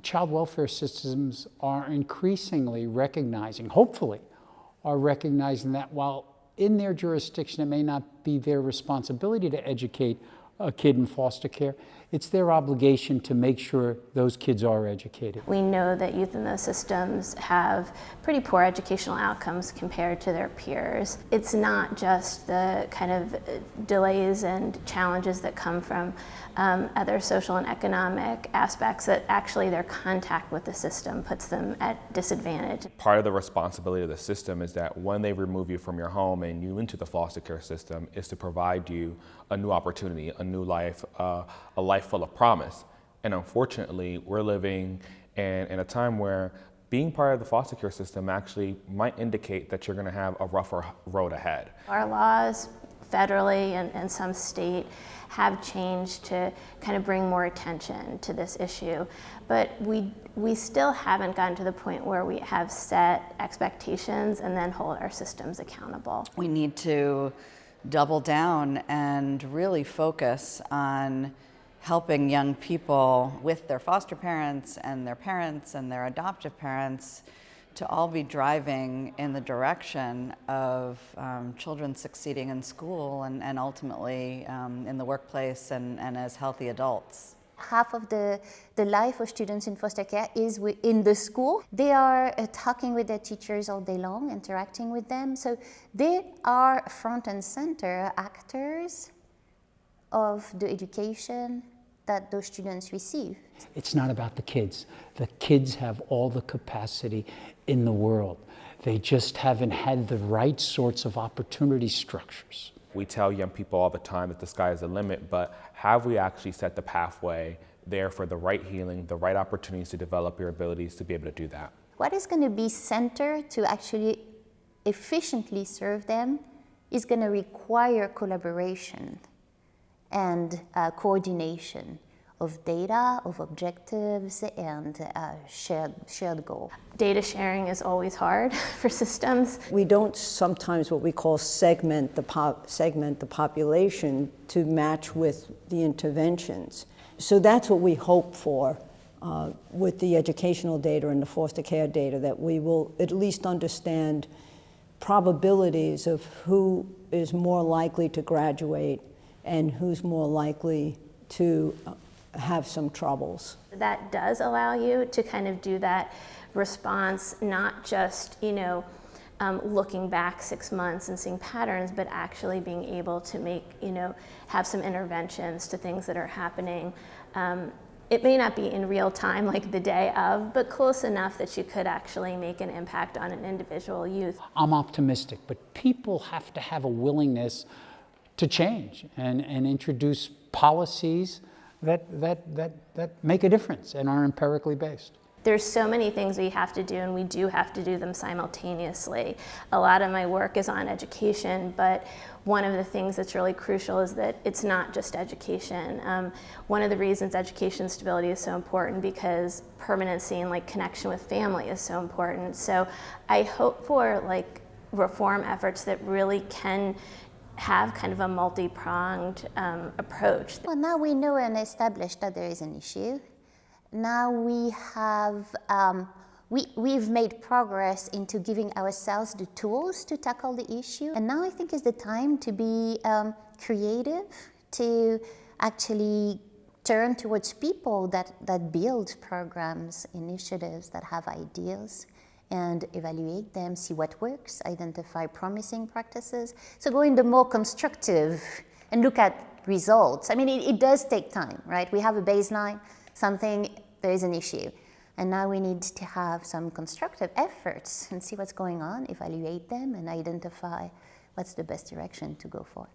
Child welfare systems are increasingly recognizing, hopefully, are recognizing that while in their jurisdiction it may not be their responsibility to educate a kid in foster care, it's their obligation to make sure those kids are educated. We know that youth in those systems have pretty poor educational outcomes compared to their peers. It's not just the kind of delays and challenges that come from other social and economic aspects, that actually their contact with the system puts them at disadvantage. Part of the responsibility of the system is that when they remove you from your home and you into the foster care system is to provide you a new opportunity, a new life, a life full of promise. And unfortunately, we're living in a time where being part of the foster care system actually might indicate that you're going to have a rougher road ahead. Our laws federally and some state have changed to kind of bring more attention to this issue, but we still haven't gotten to the point where we have set expectations and then hold our systems accountable. We need to double down and really focus on helping young people with their foster parents and their adoptive parents to all be driving in the direction of children succeeding in school and ultimately in the workplace and as healthy adults. Half of the life of students in foster care is in the school. They are talking with their teachers all day long, interacting with them. So they are front and center actors of the education that those students receive. It's not about the kids. The kids have all the capacity in the world. They just haven't had the right sorts of opportunity structures. We tell young people all the time that the sky is the limit, but have we actually set the pathway there for the right healing, the right opportunities to develop your abilities to be able to do that? What is going to be centered to actually efficiently serve them is going to require collaboration and coordination of data, of objectives, and shared goal. Data sharing is always hard for systems. We don't sometimes what we call segment the population to match with the interventions. So that's what we hope for with the educational data and the foster care data, that we will at least understand probabilities of who is more likely to graduate and who's more likely to have some troubles. That does allow you to kind of do that response, not just, looking back 6 months and seeing patterns, but actually being able to make, have some interventions to things that are happening. It may not be in real time, like the day of, but close enough that you could actually make an impact on an individual youth. I'm optimistic, but people have to have a willingness to change and introduce policies that make a difference and are empirically based. There's so many things we have to do, and we do have to do them simultaneously. A lot of my work is on education, but one of the things that's really crucial is that it's not just education. One of the reasons education stability is so important because permanency and connection with family is so important. So I hope for reform efforts that really can have kind of a multi-pronged approach. Well, now we know and established that there is an issue. Now we have, we've made progress into giving ourselves the tools to tackle the issue. And now I think is the time to be creative, to actually turn towards people that build programs, initiatives, that have ideas, and evaluate them, see what works, identify promising practices. So go in the more constructive and look at results. I mean, it does take time, right? We have a baseline, there is an issue. And now we need to have some constructive efforts and see what's going on, evaluate them, and identify what's the best direction to go for.